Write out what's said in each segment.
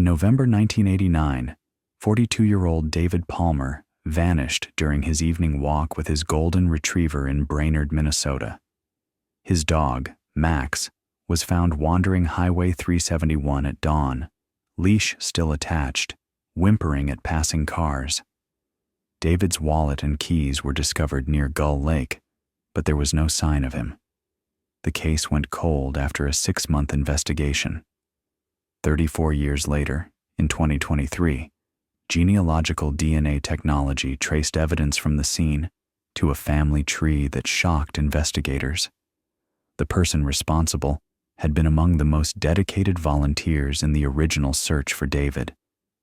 In November 1989, 42-year-old David Palmer vanished during his evening walk with his golden retriever in Brainerd, Minnesota. His dog, Max, was found wandering Highway 371 at dawn, leash still attached, whimpering at passing cars. David's wallet and keys were discovered near Gull Lake, but there was no sign of him. The case went cold after a 6-month investigation. 34 years later, in 2023, genealogical DNA technology traced evidence from the scene to a family tree that shocked investigators. The person responsible had been among the most dedicated volunteers in the original search for David,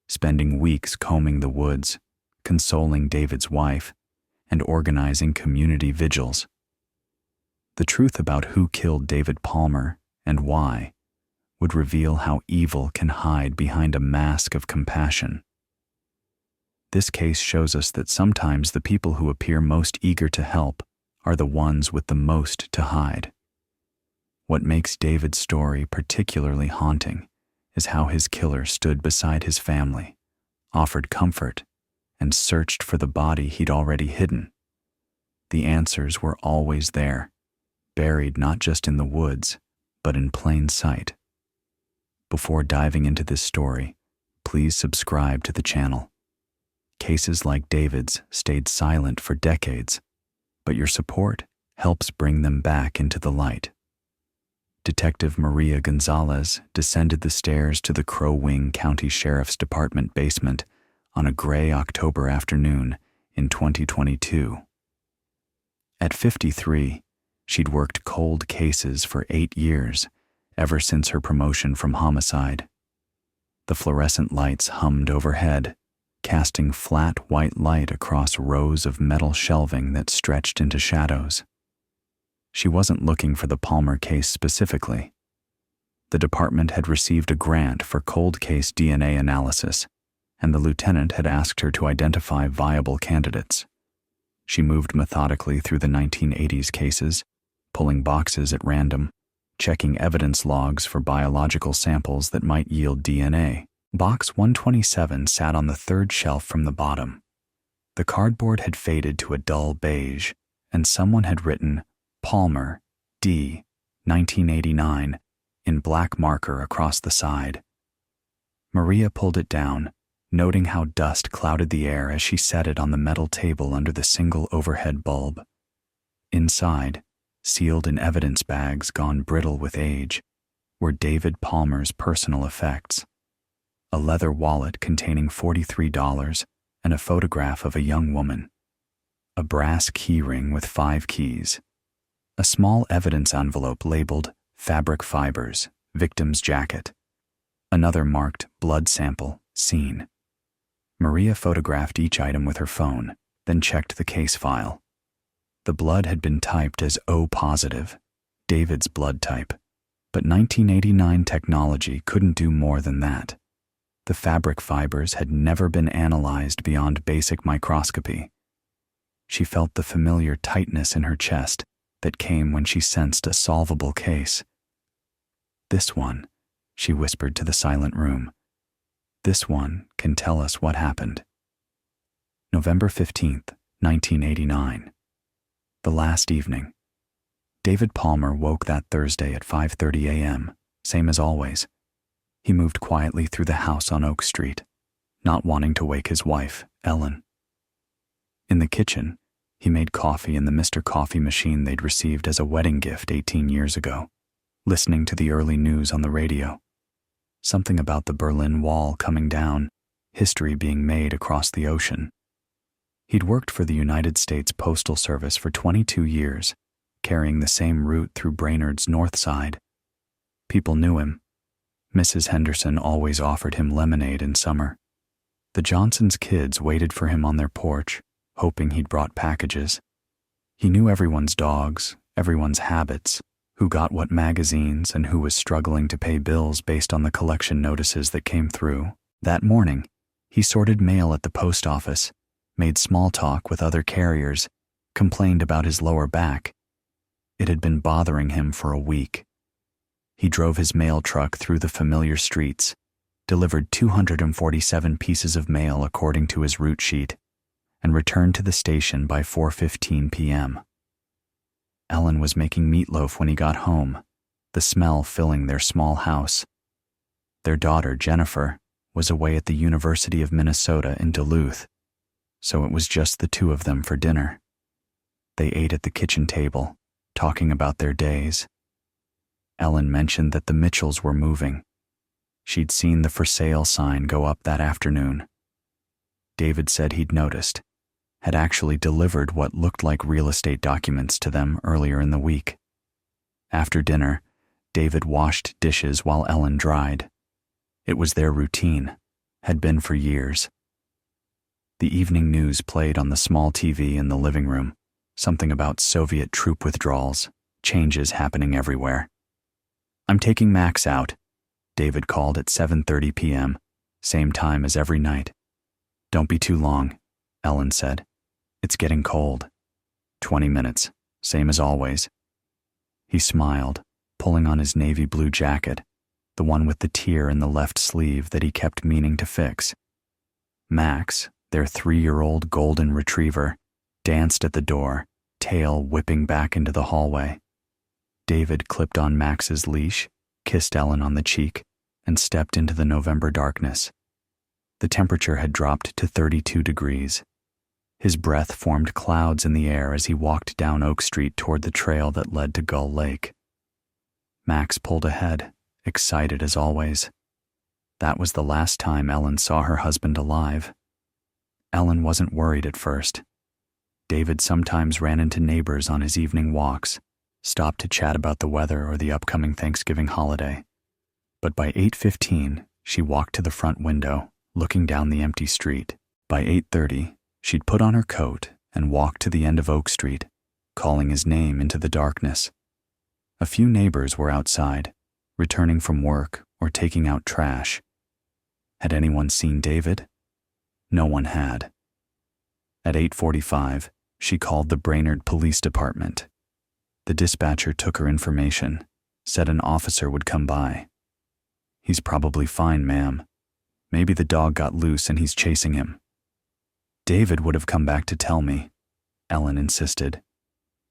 spending weeks combing the woods, consoling David's wife, and organizing community vigils. The truth about who killed David Palmer and why would reveal how evil can hide behind a mask of compassion. This case shows us that sometimes the people who appear most eager to help are the ones with the most to hide. What makes David's story particularly haunting is how his killer stood beside his family, offered comfort, and searched for the body he'd already hidden. The answers were always there, buried not just in the woods, but in plain sight. Before diving into this story, please subscribe to the channel. Cases like David's stayed silent for decades, but your support helps bring them back into the light. Detective Maria Gonzalez descended the stairs to the Crow Wing County Sheriff's Department basement on a gray October afternoon in 2022. At 53, she'd worked cold cases for 8 years, ever since her promotion from homicide. The fluorescent lights hummed overhead, casting flat white light across rows of metal shelving that stretched into shadows. She wasn't looking for the Palmer case specifically. The department had received a grant for cold case DNA analysis, and the lieutenant had asked her to identify viable candidates. She moved methodically through the 1980s cases, pulling boxes at random, checking evidence logs for biological samples that might yield DNA. Box 127 sat on the third shelf from the bottom. The cardboard had faded to a dull beige, and someone had written Palmer, D, 1989, in black marker across the side. Maria pulled it down, noting how dust clouded the air as she set it on the metal table under the single overhead bulb. Inside, sealed in evidence bags gone brittle with age, were David Palmer's personal effects: a leather wallet containing $43 and a photograph of a young woman, a brass keyring with 5 keys, a small evidence envelope labeled Fabric Fibers, Victim's Jacket, another marked Blood Sample, Seen. Maria photographed each item with her phone, then checked the case file. The blood had been typed as O positive, David's blood type, but 1989 technology couldn't do more than that. The fabric fibers had never been analyzed beyond basic microscopy. She felt the familiar tightness in her chest that came when she sensed a solvable case. "This one," she whispered to the silent room. "This one can tell us what happened." November 15th, 1989. The last evening. David Palmer woke that Thursday at 5:30 a.m., same as always. He moved quietly through the house on Oak Street, not wanting to wake his wife, Ellen. In the kitchen, he made coffee in the Mr. Coffee machine they'd received as a wedding gift 18 years ago, listening to the early news on the radio. Something about the Berlin Wall coming down, history being made across the ocean. He'd worked for the United States Postal Service for 22 years, carrying the same route through Brainerd's north side. People knew him. Mrs. Henderson always offered him lemonade in summer. The Johnsons' kids waited for him on their porch, hoping he'd brought packages. He knew everyone's dogs, everyone's habits, who got what magazines and who was struggling to pay bills based on the collection notices that came through. That morning, he sorted mail at the post office, made small talk with other carriers, complained about his lower back. It had been bothering him for a week. He drove his mail truck through the familiar streets, delivered 247 pieces of mail according to his route sheet, and returned to the station by 4:15 p.m. Ellen was making meatloaf when he got home, the smell filling their small house. Their daughter, Jennifer, was away at the University of Minnesota in Duluth, so it was just the two of them for dinner. They ate at the kitchen table, talking about their days. Ellen mentioned that the Mitchells were moving. She'd seen the for sale sign go up that afternoon. David said he'd noticed, had actually delivered what looked like real estate documents to them earlier in the week. After dinner, David washed dishes while Ellen dried. It was their routine, had been for years. The evening news played on the small TV in the living room, something about Soviet troop withdrawals, changes happening everywhere. "I'm taking Max out," David called at 7:30 p.m., same time as every night. "Don't be too long," Ellen said. "It's getting cold." 20 minutes, same as always. He smiled, pulling on his navy blue jacket, the one with the tear in the left sleeve that he kept meaning to fix. Max, their 3-year-old golden retriever, danced at the door, tail whipping back into the hallway. David clipped on Max's leash, kissed Ellen on the cheek, and stepped into the November darkness. The temperature had dropped to 32 degrees. His breath formed clouds in the air as he walked down Oak Street toward the trail that led to Gull Lake. Max pulled ahead, excited as always. That was the last time Ellen saw her husband alive. Ellen wasn't worried at first. David sometimes ran into neighbors on his evening walks, stopped to chat about the weather or the upcoming Thanksgiving holiday. But by 8:15, she walked to the front window, looking down the empty street. By 8:30, she'd put on her coat and walk to the end of Oak Street, calling his name into the darkness. A few neighbors were outside, returning from work or taking out trash. Had anyone seen David? No one had. At 8:45, she called the Brainerd Police Department. The dispatcher took her information, said an officer would come by. "He's probably fine, ma'am. Maybe the dog got loose and he's chasing him." "David would have come back to tell me," Ellen insisted.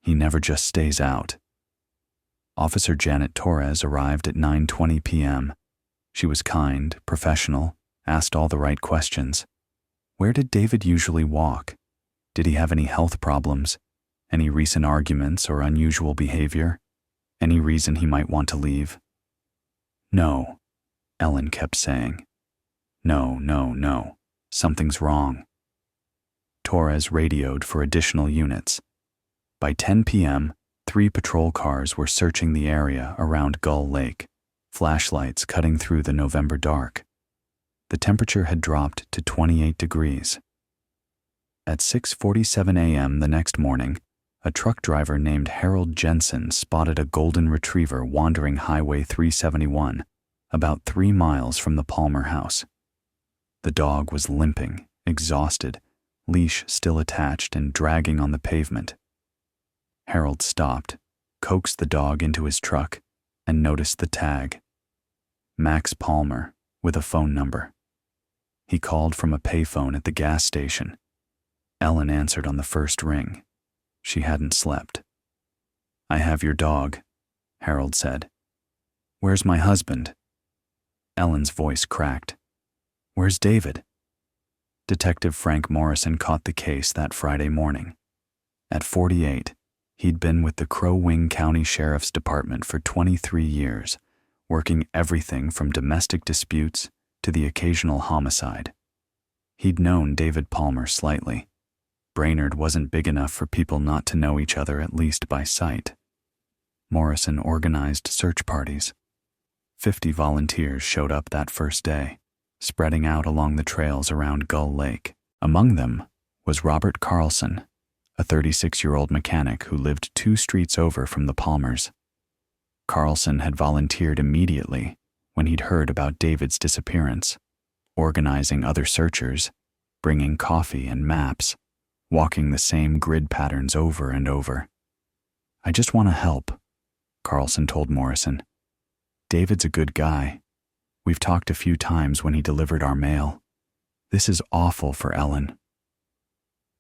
"He never just stays out." Officer Janet Torres arrived at 9:20 p.m. She was kind, professional, asked all the right questions. Where did David usually walk? Did he have any health problems? Any recent arguments or unusual behavior? Any reason he might want to leave? "No," Ellen kept saying. No. Something's wrong." Torres radioed for additional units. By 10 p.m., 3 patrol cars were searching the area around Gull Lake, flashlights cutting through the November dark. The temperature had dropped to 28 degrees. At 6:47 a.m. the next morning, a truck driver named Harold Jensen spotted a golden retriever wandering Highway 371, about 3 miles from the Palmer house. The dog was limping, exhausted, leash still attached and dragging on the pavement. Harold stopped, coaxed the dog into his truck, and noticed the tag. Max Palmer, with a phone number. He called from a payphone at the gas station. Ellen answered on the first ring. She hadn't slept. "I have your dog," Harold said. "Where's my husband?" Ellen's voice cracked. "Where's David?" Detective Frank Morrison caught the case that Friday morning. At 48, he'd been with the Crow Wing County Sheriff's Department for 23 years, working everything from domestic disputes to the occasional homicide. He'd known David Palmer slightly. Brainerd wasn't big enough for people not to know each other at least by sight. Morrison organized search parties. 50 volunteers showed up that first day, spreading out along the trails around Gull Lake. Among them was Robert Carlson, a 36-year-old mechanic who lived 2 streets over from the Palmers. Carlson had volunteered immediately when he'd heard about David's disappearance, organizing other searchers, bringing coffee and maps, walking the same grid patterns over and over. "I just want to help," Carlson told Morrison. "David's a good guy. We've talked a few times when he delivered our mail. This is awful for Ellen."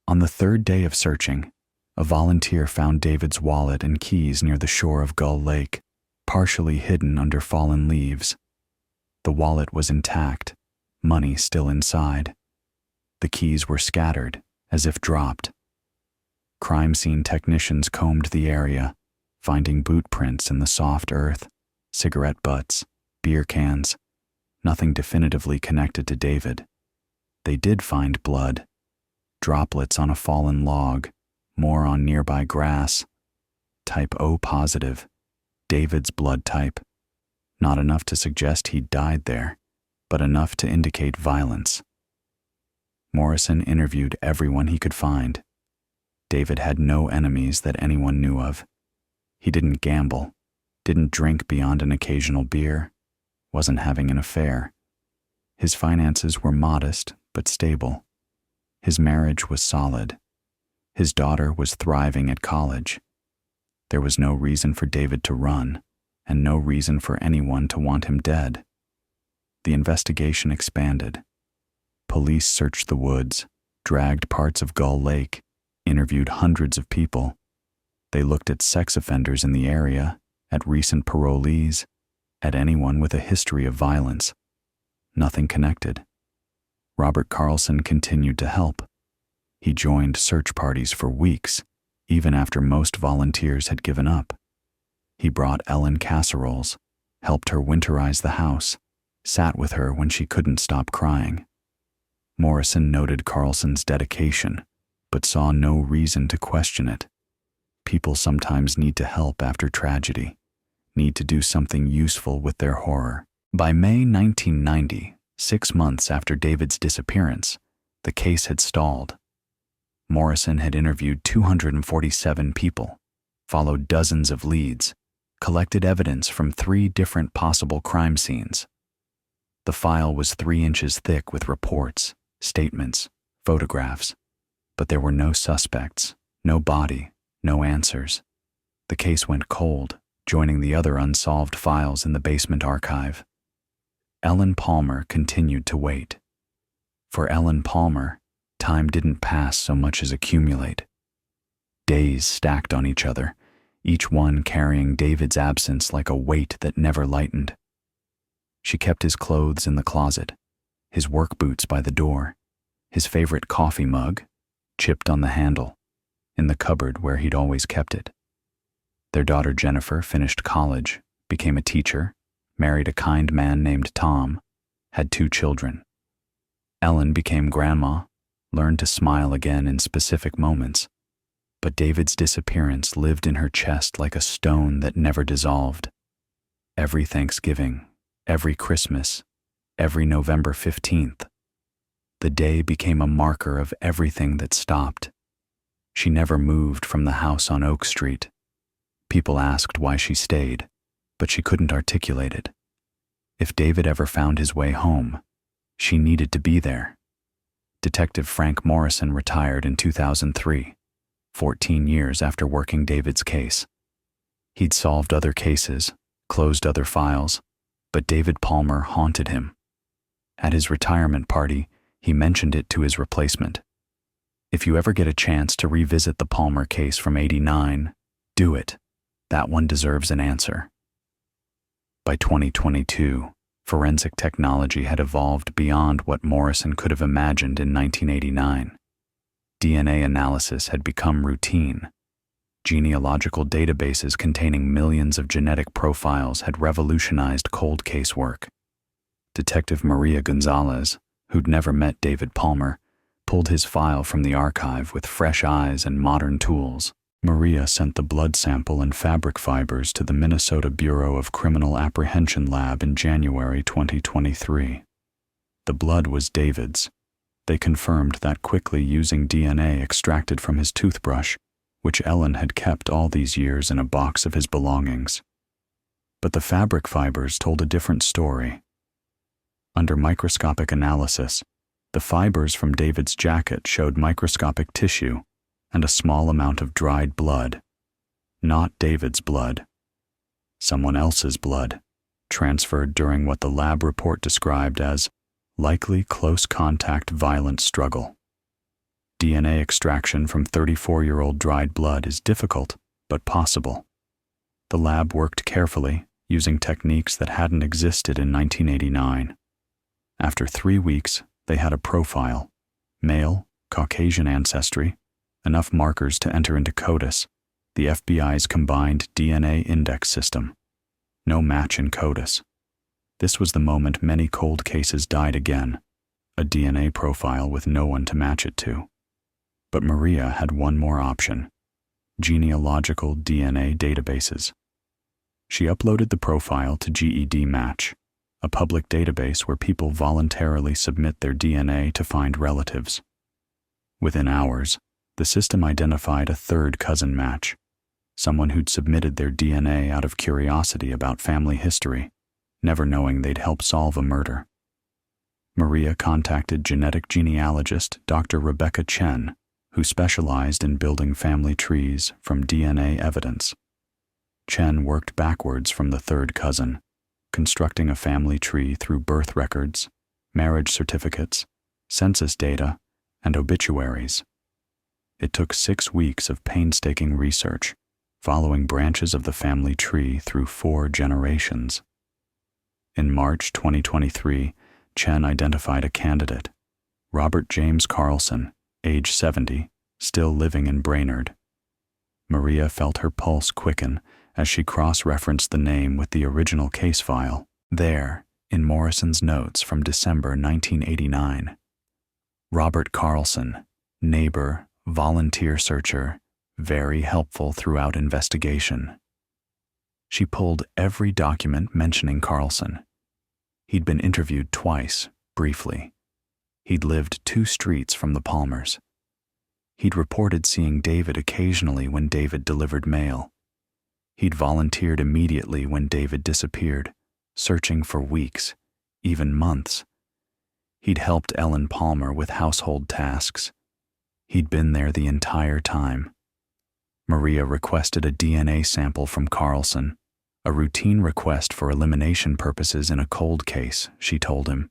On the third day of searching, a volunteer found David's wallet and keys near the shore of Gull Lake, partially hidden under fallen leaves. The wallet was intact, money still inside. The keys were scattered, as if dropped. Crime scene technicians combed the area, finding boot prints in the soft earth, cigarette butts, beer cans, nothing definitively connected to David. They did find blood, droplets on a fallen log, more on nearby grass. Type O positive, David's blood type. Not enough to suggest he died there, but enough to indicate violence. Morrison interviewed everyone he could find. David had no enemies that anyone knew of. He didn't gamble, didn't drink beyond an occasional beer, wasn't having an affair. His finances were modest but stable. His marriage was solid. His daughter was thriving at college. There was no reason for David to run, and no reason for anyone to want him dead. The investigation expanded. Police searched the woods, dragged parts of Gull Lake, interviewed hundreds of people. They looked at sex offenders in the area, at recent parolees, at anyone with a history of violence. Nothing connected. Robert Carlson continued to help. He joined search parties for weeks, even after most volunteers had given up. He brought Ellen casseroles, helped her winterize the house, sat with her when she couldn't stop crying. Morrison noted Carlson's dedication, but saw no reason to question it. People sometimes need to help after tragedy, need to do something useful with their horror. By May 1990, 6 months after David's disappearance, the case had stalled. Morrison had interviewed 247 people, followed dozens of leads, collected evidence from 3 different possible crime scenes. The file was 3 inches thick with reports, statements, photographs, but there were no suspects, no body, no answers. The case went cold, joining the other unsolved files in the basement archive. Ellen Palmer continued to wait. For Ellen Palmer, time didn't pass so much as accumulate. Days stacked on each other, each one carrying David's absence like a weight that never lightened. She kept his clothes in the closet, his work boots by the door, his favorite coffee mug, chipped on the handle, in the cupboard where he'd always kept it. Their daughter Jennifer finished college, became a teacher, married a kind man named Tom, had 2 children. Ellen became grandma, learned to smile again in specific moments, but David's disappearance lived in her chest like a stone that never dissolved. Every Thanksgiving, every Christmas, every November 15th, the day became a marker of everything that stopped. She never moved from the house on Oak Street. People asked why she stayed, but she couldn't articulate it. If David ever found his way home, she needed to be there. Detective Frank Morrison retired in 2003, 14 years after working David's case. He'd solved other cases, closed other files, but David Palmer haunted him. At his retirement party, he mentioned it to his replacement. If you ever get a chance to revisit the Palmer case from '89, do it. That one deserves an answer. By 2022, forensic technology had evolved beyond what Morrison could have imagined in 1989. DNA analysis had become routine. Genealogical databases containing millions of genetic profiles had revolutionized cold case work. Detective Maria Gonzalez, who'd never met David Palmer, pulled his file from the archive with fresh eyes and modern tools. Maria sent the blood sample and fabric fibers to the Minnesota Bureau of Criminal Apprehension Lab in January 2023. The blood was David's. They confirmed that quickly using DNA extracted from his toothbrush, which Ellen had kept all these years in a box of his belongings. But the fabric fibers told a different story. Under microscopic analysis, the fibers from David's jacket showed microscopic tissue and a small amount of dried blood. Not David's blood. Someone else's blood. transferred during what the lab report described as likely close contact violent struggle. DNA extraction from 34-year-old dried blood is difficult, but possible. The lab worked carefully, using techniques that hadn't existed in 1989. After 3 weeks, they had a profile: male, Caucasian ancestry, enough markers to enter into CODIS, the FBI's combined DNA index system. No match in CODIS. This was the moment many cold cases died again, a DNA profile with no one to match it to. But Maria had one more option: genealogical DNA databases. She uploaded the profile to GED Match, a public database where people voluntarily submit their DNA to find relatives. Within hours, the system identified a third cousin match, someone who'd submitted their DNA out of curiosity about family history, never knowing they'd help solve a murder. Maria contacted genetic genealogist Dr. Rebecca Chen, who specialized in building family trees from DNA evidence. Chen worked backwards from the third cousin, constructing a family tree through birth records, marriage certificates, census data, and obituaries. It took 6 weeks of painstaking research, following branches of the family tree through 4 generations. In March 2023, Chen identified a candidate, Robert James Carlson, age 70, still living in Brainerd. Maria felt her pulse quicken as she cross-referenced the name with the original case file, there, in Morrison's notes from December 1989. Robert Carlson, neighbor, volunteer searcher, very helpful throughout investigation. She pulled every document mentioning Carlson. He'd been interviewed twice, briefly. He'd lived 2 streets from the Palmers. He'd reported seeing David occasionally when David delivered mail. He'd volunteered immediately when David disappeared, searching for weeks, even months. He'd helped Ellen Palmer with household tasks. He'd been there the entire time. Maria requested a DNA sample from Carlson, a routine request for elimination purposes in a cold case, she told him.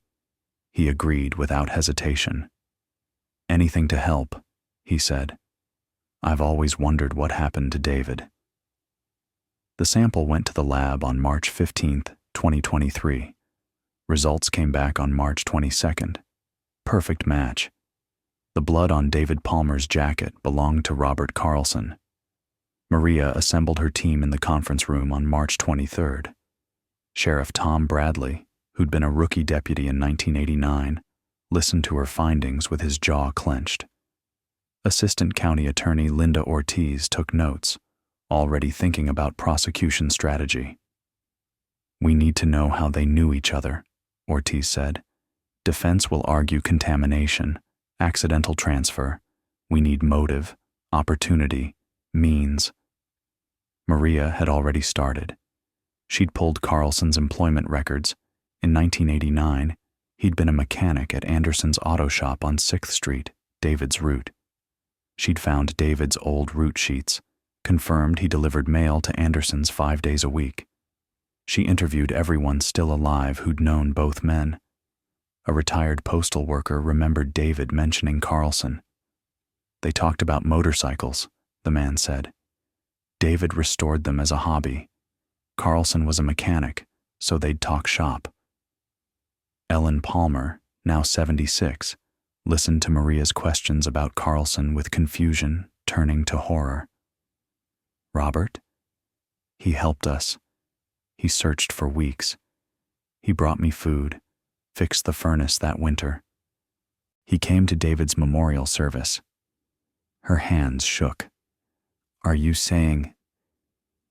He agreed without hesitation. "Anything to help," he said. "I've always wondered what happened to David." The sample went to the lab on March 15, 2023. Results came back on March 22nd. Perfect match. The blood on David Palmer's jacket belonged to Robert Carlson. Maria assembled her team in the conference room on March 23rd. Sheriff Tom Bradley, who'd been a rookie deputy in 1989, listened to her findings with his jaw clenched. Assistant County Attorney Linda Ortiz took notes, already thinking about prosecution strategy. "We need to know how they knew each other," Ortiz said. "Defense will argue contamination, accidental transfer. We need motive, opportunity, means." Maria had already started. She'd pulled Carlson's employment records. In 1989, he'd been a mechanic at Anderson's auto shop on 6th Street, David's route. She'd found David's old route sheets, confirmed he delivered mail to Anderson's 5 days a week. She interviewed everyone still alive who'd known both men. A retired postal worker remembered David mentioning Carlson. "They talked about motorcycles," the man said. "David restored them as a hobby. Carlson was a mechanic, so they'd talk shop." Ellen Palmer, now 76, listened to Maria's questions about Carlson with confusion turning to horror. "Robert? He helped us. He searched for weeks. He brought me food, fixed the furnace that winter. He came to David's memorial service." Her hands shook. "Are you saying—"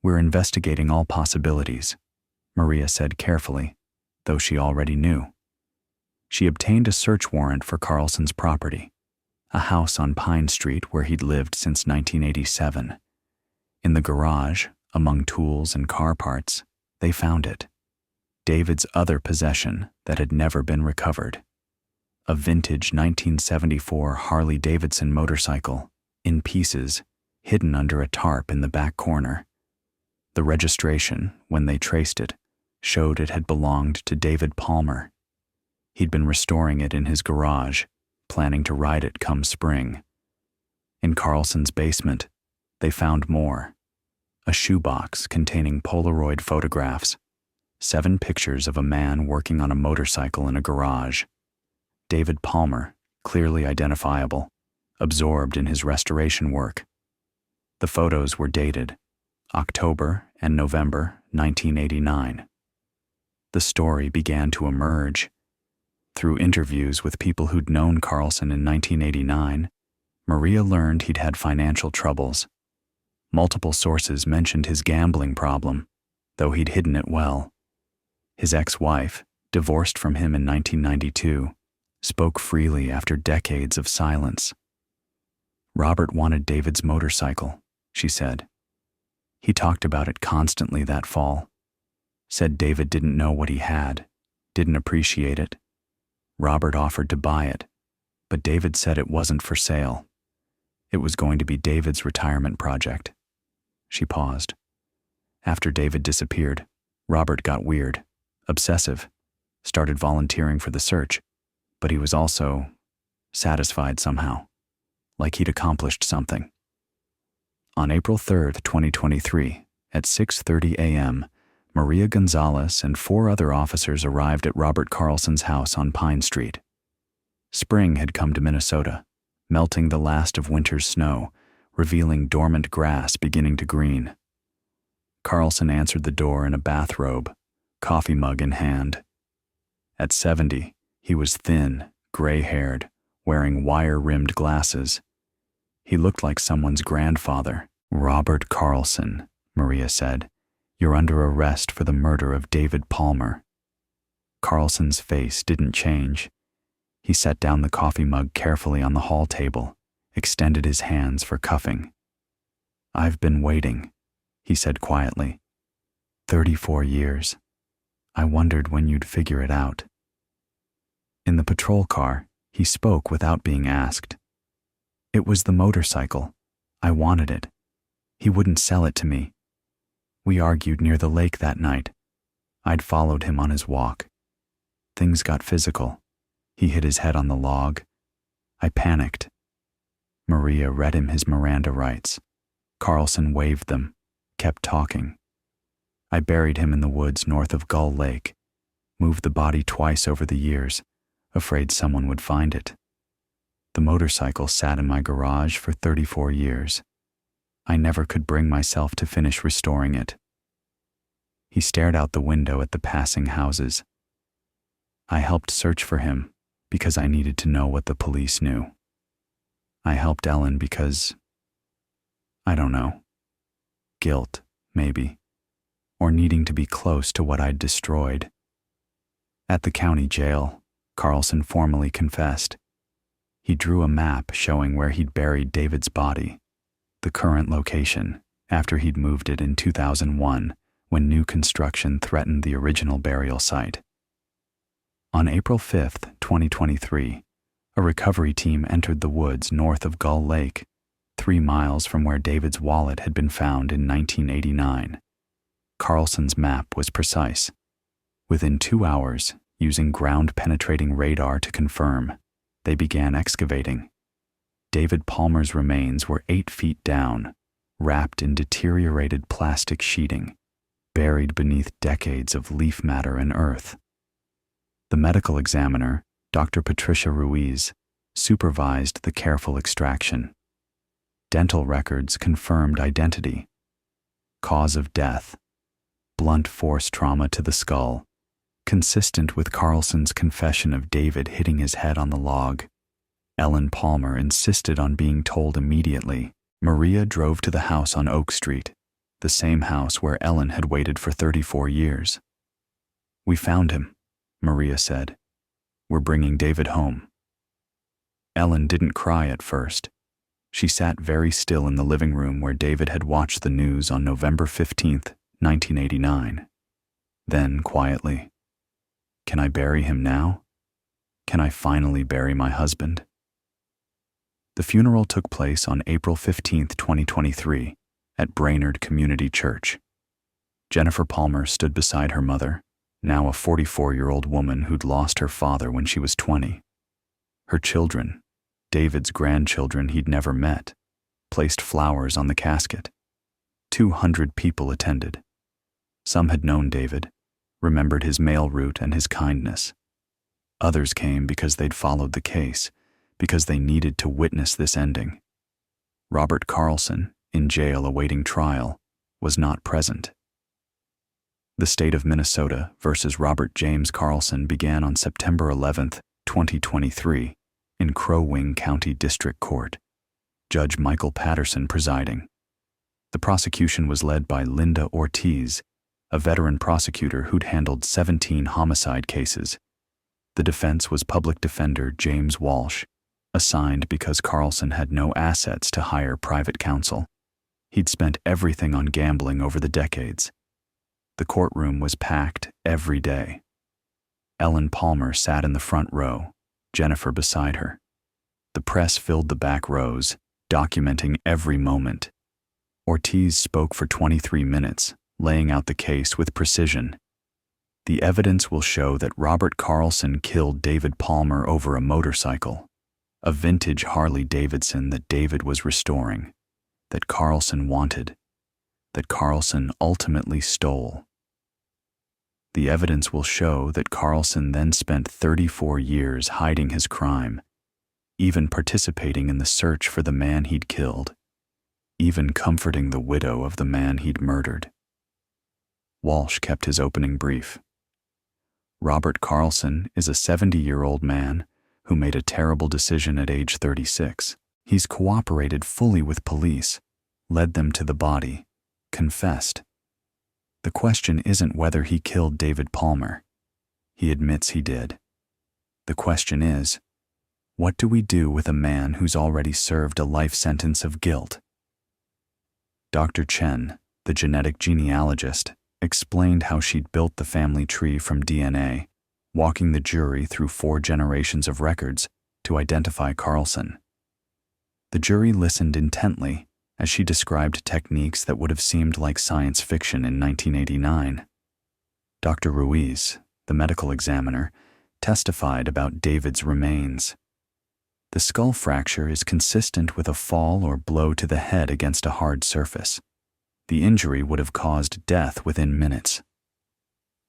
"We're investigating all possibilities," Maria said carefully, though she already knew. She obtained a search warrant for Carlson's property, a house on Pine Street where he'd lived since 1987. In the garage, among tools and car parts, they found it. David's other possession that had never been recovered. A vintage 1974 Harley-Davidson motorcycle, in pieces, hidden under a tarp in the back corner. The registration, when they traced it, showed it had belonged to David Palmer. He'd been restoring it in his garage, planning to ride it come spring. In Carlson's basement, they found more. A shoebox containing Polaroid photographs, 7 pictures of a man working on a motorcycle in a garage. David Palmer, clearly identifiable, absorbed in his restoration work. The photos were dated October and November 1989. The story began to emerge. Through interviews with people who'd known Carlson in 1989, Maria learned he'd had financial troubles. Multiple sources mentioned his gambling problem, though he'd hidden it well. His ex-wife, divorced from him in 1992, spoke freely after decades of silence. Robert wanted David's motorcycle, she said. He talked about it constantly that fall. Said David didn't know what he had, didn't appreciate it. Robert offered to buy it, but David said it wasn't for sale. It was going to be David's retirement project. She paused. After David disappeared, Robert got weird, obsessive, started volunteering for the search, but he was also satisfied somehow, like he'd accomplished something. On April 3rd, 2023, at 6:30 a.m., Maria Gonzalez and 4 other officers arrived at Robert Carlson's house on Pine Street. Spring had come to Minnesota, melting the last of winter's snow, revealing dormant grass beginning to green. Carlson answered the door in a bathrobe, coffee mug in hand. At 70, he was thin, gray-haired, wearing wire-rimmed glasses. He looked like someone's grandfather. "Robert Carlson," Maria said. "You're under arrest for the murder of David Palmer." Carlson's face didn't change. He set down the coffee mug carefully on the hall table, extended his hands for cuffing. "I've been waiting," he said quietly. 34 years. I wondered when you'd figure it out." In the patrol car, he spoke without being asked. "It was the motorcycle. I wanted it. He wouldn't sell it to me. We argued near the lake that night. I'd followed him on his walk. Things got physical. He hit his head on the log. I panicked." Maria read him his Miranda rights. Carlson waved them, kept talking. "I buried him in the woods north of Gull Lake. Moved the body twice over the years, afraid someone would find it. The motorcycle sat in my garage for 34 years. I never could bring myself to finish restoring it." He stared out the window at the passing houses. "I helped search for him because I needed to know what the police knew. I helped Ellen because, I don't know, guilt, maybe, or needing to be close to what I'd destroyed." At the county jail, Carlson formally confessed. He drew a map showing where he'd buried David's body, the current location, after he'd moved it in 2001 when new construction threatened the original burial site. On April 5th, 2023, a recovery team entered the woods north of Gull Lake, 3 miles from where David's wallet had been found in 1989. Carlson's map was precise. Within 2 hours, using ground-penetrating radar to confirm, they began excavating. David Palmer's remains were 8 feet down, wrapped in deteriorated plastic sheeting, buried beneath decades of leaf matter and earth. The medical examiner, Dr. Patricia Ruiz, supervised the careful extraction. Dental records confirmed identity. Cause of death: blunt force trauma to the skull, consistent with Carlson's confession of David hitting his head on the log. Ellen Palmer insisted on being told immediately. Maria drove to the house on Oak Street, the same house where Ellen had waited for 34 years. "We found him," Maria said. "We're bringing David home." Ellen didn't cry at first. She sat very still in the living room where David had watched the news on November 15th, 1989. Then, quietly, "Can I bury him now? Can I finally bury my husband?" The funeral took place on April 15th, 2023, at Brainerd Community Church. Jennifer Palmer stood beside her mother, now a 44-year-old woman who'd lost her father when she was 20. Her children, David's grandchildren he'd never met, placed flowers on the casket. 200 people attended. Some had known David, remembered his mail route and his kindness. Others came because they'd followed the case, because they needed to witness this ending. Robert Carlson, in jail awaiting trial, was not present. The state of Minnesota versus Robert James Carlson began on September 11, 2023, in Crow Wing County District Court, Judge Michael Patterson presiding. The prosecution was led by Linda Ortiz, a veteran prosecutor who'd handled 17 homicide cases. The defense was public defender James Walsh, assigned because Carlson had no assets to hire private counsel. He'd spent everything on gambling over the decades. The courtroom was packed every day. Ellen Palmer sat in the front row, Jennifer beside her. The press filled the back rows, documenting every moment. Ortiz spoke for 23 minutes, laying out the case with precision. The evidence will show that Robert Carlson killed David Palmer over a motorcycle, a vintage Harley-Davidson that David was restoring, that Carlson wanted, that Carlson ultimately stole. The evidence will show that Carlson then spent 34 years hiding his crime, even participating in the search for the man he'd killed, even comforting the widow of the man he'd murdered. Walsh kept his opening brief. Robert Carlson is a 70-year-old man who made a terrible decision at age 36. He's cooperated fully with police, led them to the body, confessed. The question isn't whether he killed David Palmer. He admits he did. The question is, what do we do with a man who's already served a life sentence of guilt? Dr. Chen, the genetic genealogist, explained how she'd built the family tree from DNA, walking the jury through 4 generations of records to identify Carlson. The jury listened intently as she described techniques that would have seemed like science fiction in 1989. Dr. Ruiz, the medical examiner, testified about David's remains. The skull fracture is consistent with a fall or blow to the head against a hard surface. The injury would have caused death within minutes.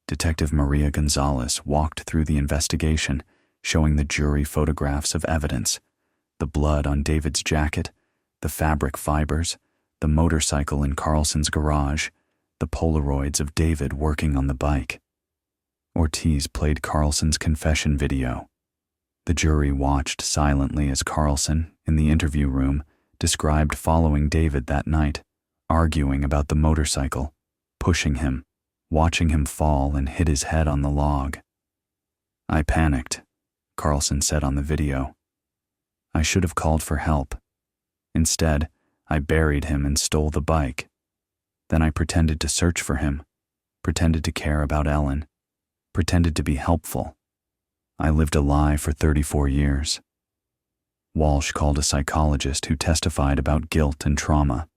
Detective Maria Gonzalez walked through the investigation, showing the jury photographs of evidence: the blood on David's jacket, the fabric fibers, the motorcycle in Carlson's garage, the Polaroids of David working on the bike. Ortiz played Carlson's confession video. The jury watched silently as Carlson, in the interview room, described following David that night, arguing about the motorcycle, pushing him, watching him fall and hit his head on the log. "I panicked," Carlson said on the video. "I should have called for help. Instead, I buried him and stole the bike. Then I pretended to search for him, pretended to care about Ellen, pretended to be helpful. I lived a lie for 34 years." Walsh called a psychologist who testified about guilt and trauma.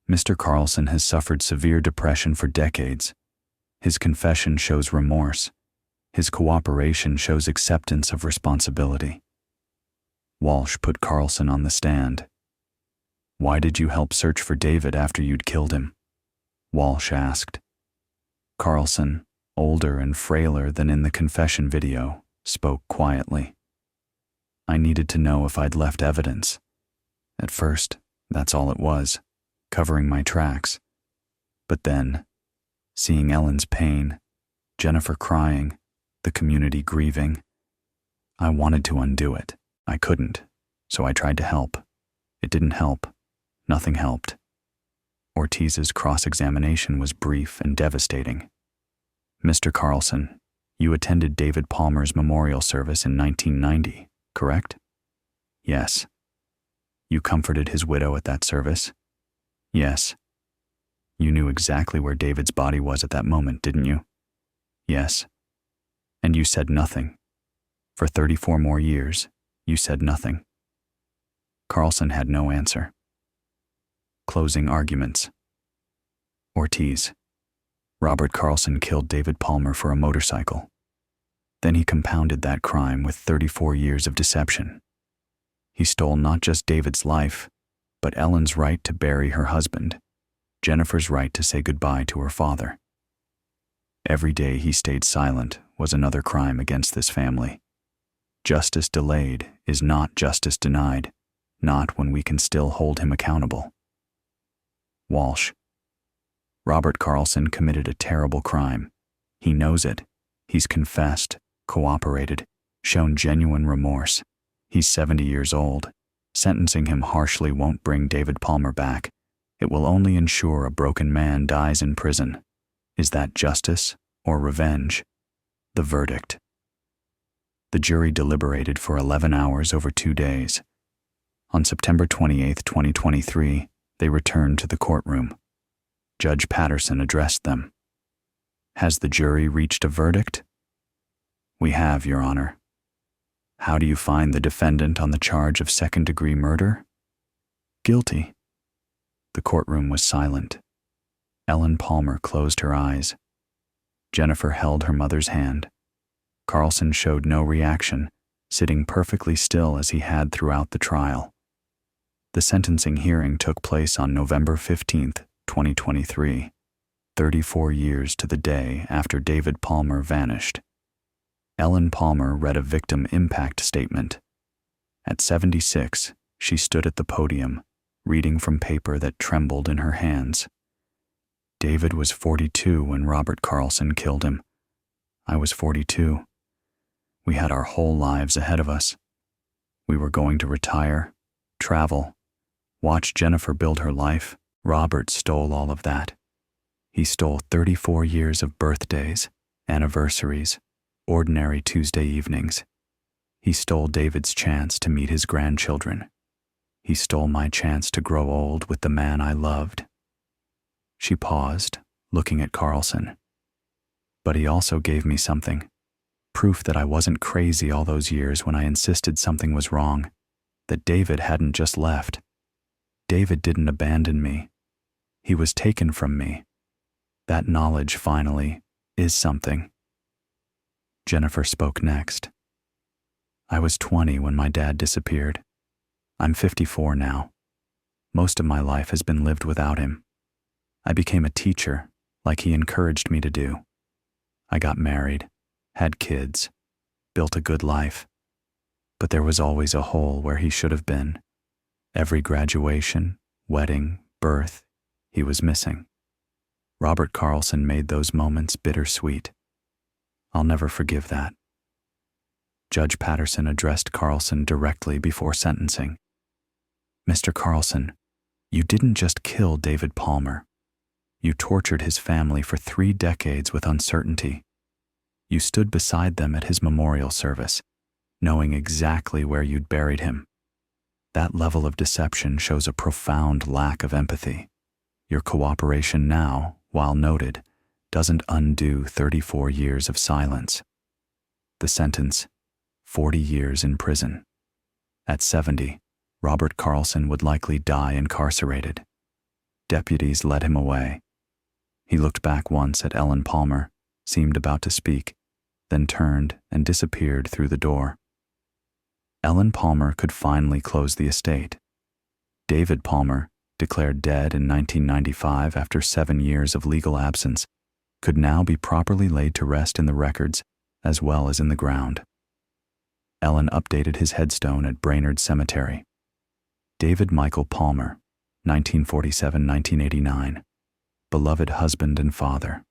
Mr. Carlson has suffered severe depression for decades. His confession shows remorse. His cooperation shows acceptance of responsibility. Walsh put Carlson on the stand. "Why did you help search for David after you'd killed him?" Walsh asked. Carlson, older and frailer than in the confession video, spoke quietly. "I needed to know if I'd left evidence. At first, that's all it was, covering my tracks. But then, seeing Ellen's pain, Jennifer crying, the community grieving, I wanted to undo it. I couldn't, so I tried to help. It didn't help. Nothing helped." Ortiz's cross-examination was brief and devastating. "Mr. Carlson, you attended David Palmer's memorial service in 1990, correct?" "Yes." "You comforted his widow at that service?" "Yes." "You knew exactly where David's body was at that moment, didn't you?" "Yes." "And you said nothing. For 34 more years, you said nothing." Carlson had no answer. Closing arguments. Ortiz: Robert Carlson killed David Palmer for a motorcycle. Then he compounded that crime with 34 years of deception. He stole not just David's life, but Ellen's right to bury her husband, Jennifer's right to say goodbye to her father. Every day he stayed silent was another crime against this family. Justice delayed is not justice denied, not when we can still hold him accountable. Walsh. Robert Carlson committed a terrible crime. He knows it. He's confessed, cooperated, shown genuine remorse. He's 70 years old. Sentencing him harshly won't bring David Palmer back. It will only ensure a broken man dies in prison. Is that justice or revenge? The verdict. The jury deliberated for 11 hours over 2 days. On September 28, 2023, they returned to the courtroom. Judge Patterson addressed them. Has the jury reached a verdict? We have, Your Honor. How do you find the defendant on the charge of second-degree murder? Guilty. The courtroom was silent. Ellen Palmer closed her eyes. Jennifer held her mother's hand. Carlson showed no reaction, sitting perfectly still as he had throughout the trial. The sentencing hearing took place on November 15, 2023, 34 years to the day after David Palmer vanished. Ellen Palmer read a victim impact statement. At 76, she stood at the podium, reading from paper that trembled in her hands. David was 42 when Robert Carlson killed him. I was 42. We had our whole lives ahead of us. We were going to retire, travel, watch Jennifer build her life. Robert stole all of that. He stole 34 years of birthdays, anniversaries, ordinary Tuesday evenings. He stole David's chance to meet his grandchildren. He stole my chance to grow old with the man I loved. She paused, looking at Carlson. But he also gave me something. Proof that I wasn't crazy all those years when I insisted something was wrong, that David hadn't just left. David didn't abandon me. He was taken from me. That knowledge, finally, is something. Jennifer spoke next. I was 20 when my dad disappeared. I'm 54 now. Most of my life has been lived without him. I became a teacher, like he encouraged me to do. I got married, had kids, built a good life. But there was always a hole where he should have been. Every graduation, wedding, birth, he was missing. Robert Carlson made those moments bittersweet. I'll never forgive that. Judge Patterson addressed Carlson directly before sentencing. Mr. Carlson, you didn't just kill David Palmer. You tortured his family for 3 decades with uncertainty. You stood beside them at his memorial service, knowing exactly where you'd buried him. That level of deception shows a profound lack of empathy. Your cooperation now, while noted, doesn't undo 34 years of silence. The sentence, 40 years in prison. At 70, Robert Carlson would likely die incarcerated. Deputies led him away. He looked back once at Ellen Palmer, seemed about to speak, then turned and disappeared through the door. Ellen Palmer could finally close the estate. David Palmer, declared dead in 1995 after 7 years of legal absence, could now be properly laid to rest in the records as well as in the ground. Ellen updated his headstone at Brainerd Cemetery. David Michael Palmer, 1947-1989. Beloved husband and father.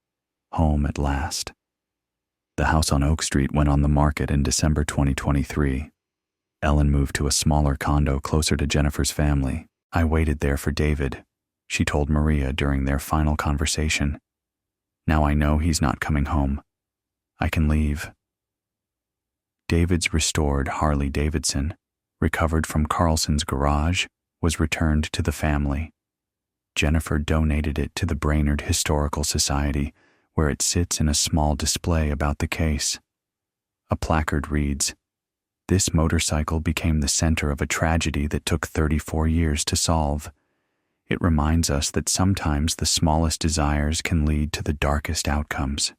Home at last. The house on Oak Street went on the market in December 2023. Ellen moved to a smaller condo closer to Jennifer's family. I waited there for David, she told Maria during their final conversation. Now I know he's not coming home. I can leave. David's restored Harley Davidson, recovered from Carlson's garage, was returned to the family. Jennifer donated it to the Brainerd Historical Society, where it sits in a small display about the case. A placard reads, "This motorcycle became the center of a tragedy that took 34 years to solve. It reminds us that sometimes the smallest desires can lead to the darkest outcomes.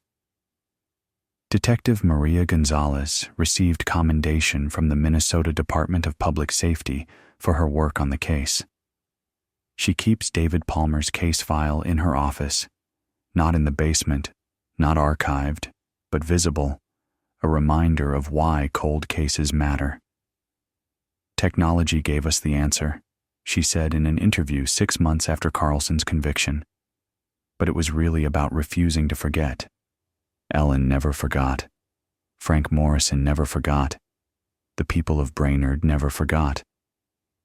Detective Maria Gonzalez received commendation from the Minnesota Department of Public Safety for her work on the case. She keeps David Palmer's case file in her office, not in the basement, not archived, but visible, a reminder of why cold cases matter. "Technology gave us the answer," she said in an interview 6 months after Carlson's conviction. But it was really about refusing to forget. Ellen never forgot. Frank Morrison never forgot. The people of Brainerd never forgot.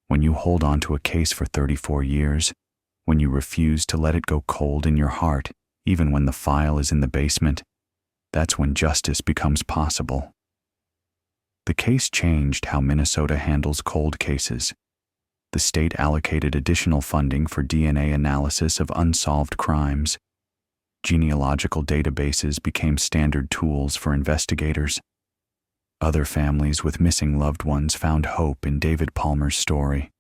When you hold on to a case for 34 years, when you refuse to let it go cold in your heart, even when the file is in the basement, that's when justice becomes possible. The case changed how Minnesota handles cold cases. The state allocated additional funding for DNA analysis of unsolved crimes. Genealogical databases became standard tools for investigators. Other families with missing loved ones found hope in David Palmer's story,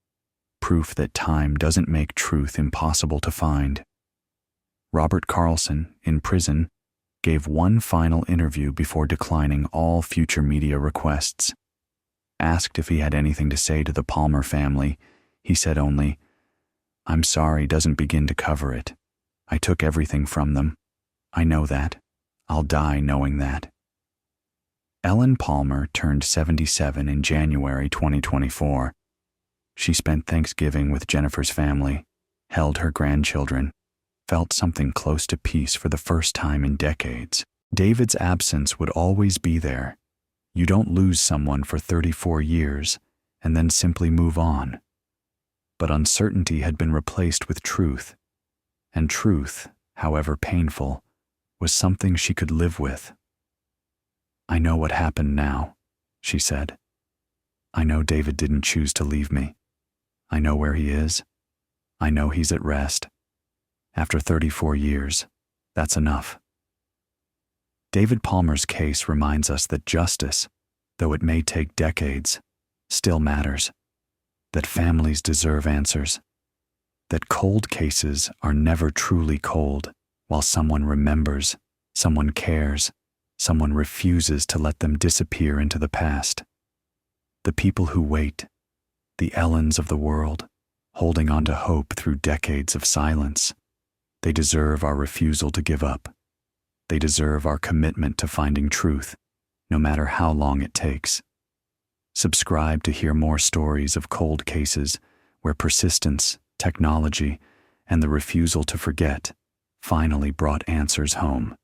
proof that time doesn't make truth impossible to find. Robert Carlson, in prison, gave one final interview before declining all future media requests. Asked if he had anything to say to the Palmer family, he said only, "I'm sorry doesn't begin to cover it. I took everything from them. I know that. I'll die knowing that." Ellen Palmer turned 77 in January 2024. She spent Thanksgiving with Jennifer's family, held her grandchildren, felt something close to peace for the first time in decades. David's absence would always be there. You don't lose someone for 34 years and then simply move on. But uncertainty had been replaced with truth, and truth, however painful, was something she could live with. "I know what happened now," she said. "I know David didn't choose to leave me. I know where he is. I know he's at rest. After 34 years, that's enough." David Palmer's case reminds us that justice, though it may take decades, still matters. That families deserve answers. That cold cases are never truly cold while someone remembers, someone cares, someone refuses to let them disappear into the past. The people who wait, the Ellens of the world, holding on to hope through decades of silence, they deserve our refusal to give up. They deserve our commitment to finding truth, no matter how long it takes. Subscribe to hear more stories of cold cases where persistence, technology, and the refusal to forget finally brought answers home.